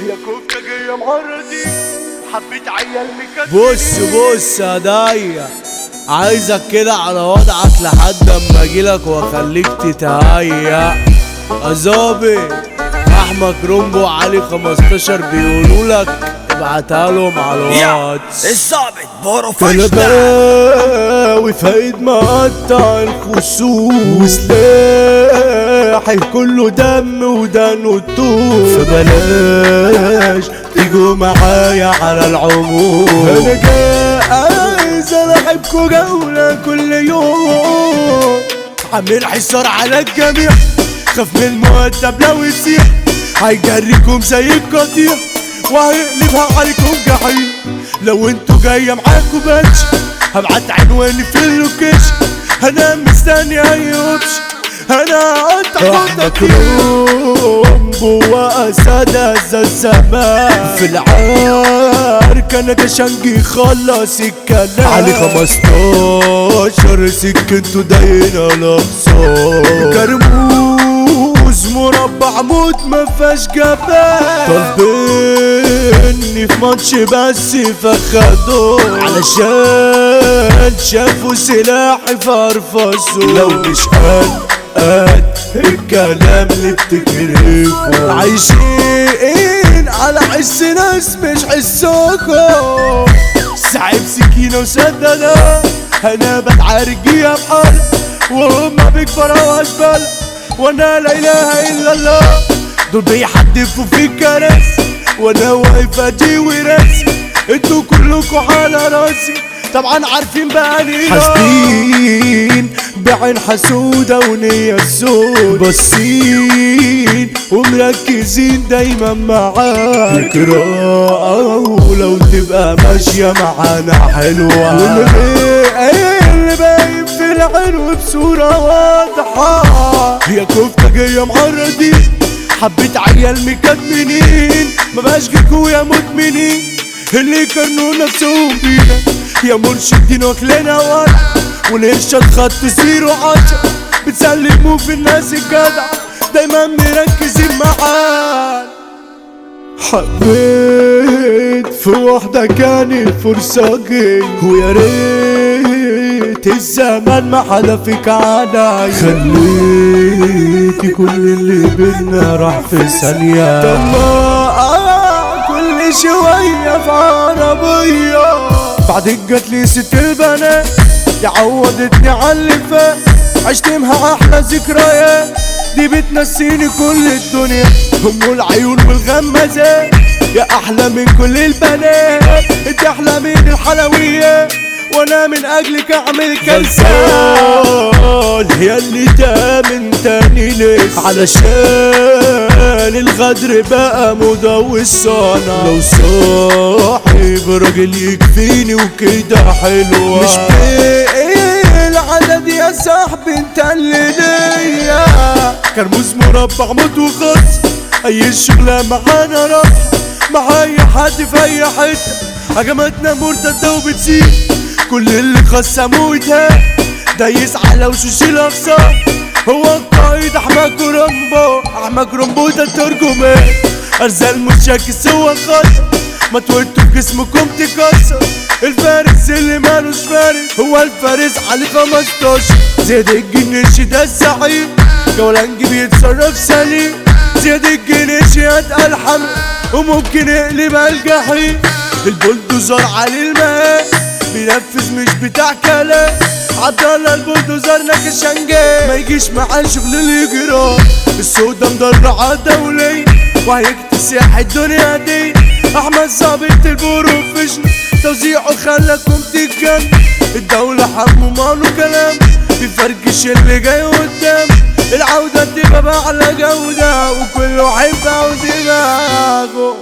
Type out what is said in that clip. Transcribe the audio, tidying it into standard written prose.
يا كوكا جاية معرضي حبيت عيال مكتبين. بص يا ضيق، عايزك كده على وضعك لحد اما اجيلك واخليك تتهيأ. ظابط احمد رومبو وعلي 15 بيقولولك ابعتها لهم على الواتس. الظابط بروفيشنال كلباوي فايد مقطع الخصوم وسلاحي كله دم ودان وطوب، فبلاش تيجوا معايا على العموم. انا جاي عايز العبكوا جولة كل يوم، عامل حصار على الجميع، خاف من المؤدب لو يسيح هيجريكم زي القطيع وهيقلبها عليكم جحيم. لو انتوا جاية معاكوا باتش هبعت عنواني في اللوكيشن، انا مستني اي اوبشن، انا قطعك رومبو واسد الزمان في العركة. انا كشنجي خلص الكلام علي 15 سكنتو داينا الاقصار، كرموز مربع موت مفاش جبال، طالبيني في ماتش بس فخدوه علشان شافوا سلاحي فارفصوا. لو مش قد الكلام اللي بتكرفه، عايشين على حس ناس مش حسكم، ساعب سكينة وسدادة انا بتعارك بيها بحال وهما بيكبروا اشبال، وانا لا اله الا الله. دول بيحدفوا في الكراسي وانا واقف ادي وراسي، انتوا كلكوا على راسي طبعا عارفين بقى ليه حاسدين بعين حسودة ونية سود، باصين ومركزين دايما معاك قراءة لو تبقى ماشية معانا حلوة، اللي باين في العين بصورة واضحة. يا كفتة جاية معرضي حبيت عيال مكتمنين، مبقاش جيكوا يا مدمنين اللي يقارنوا نفسهم بينا، يا مرشدين واكلنا ورا والارشاد خط 0-10، بتسلموا في الناس الجدع دايما مركزين معانا. حبيت في واحدة كانت فرصة جاي، ويا ريت الزمان ما حدفك عليا، خليتي كل اللي بينا راح في ثانية. طماع كل شوية في عربية، بعدين جاتلي ست البنات دي عودتني على اللي فات، عشت معاها احلى ذكريات دي بتنسيني كل الدنيا، ام العيون والغمازات يا احلى من كل البنات، انت احلى من الحلويات وانا من اجلك اعمل كنسان. يا اللي تامن تاني لسه علشان الغدر بقى موضة والصنع، لو صاحب راجل يكفيني وكده حلوة، مش باقي العدد يا صاحبي انت اللي ليا، كرموز مربع موت وخص اي شغلة معانا راح مع اي حد في اي حتة، هجماتنا مرتدة وبتسيب كل اللي خصموه يتهان، دايس على وشوش الاخصام هو القائد احمد رومبو. احمد رومبو ده الترجمان، ارزال متشاكس هو الخط ما تويتوا بجسمكم تكسر، الفارس اللي مالوش فارس هو الفارس علي 15، زياد الجنيش ده الزعيم جولانجي بيتصرف سليم، زياد الجنيش يتقل حمل وممكن يقلب الجحيم، البلدوزر علي الماء بينفذ مش بتاع كلام، عبدالله البلدوزر نكشنجي ما يجيش معاه شغل الاجرام، السودا مدرعة دولية وهيكتسح الدنيا دي، احمد ظابط البروفيشنال توزيعه خلاكم تتجن، الدولة حمو ماله كلام بيفركش اللي جاي قدام، العودة تبقى بأعلى جودة وكله حبة ودماغه.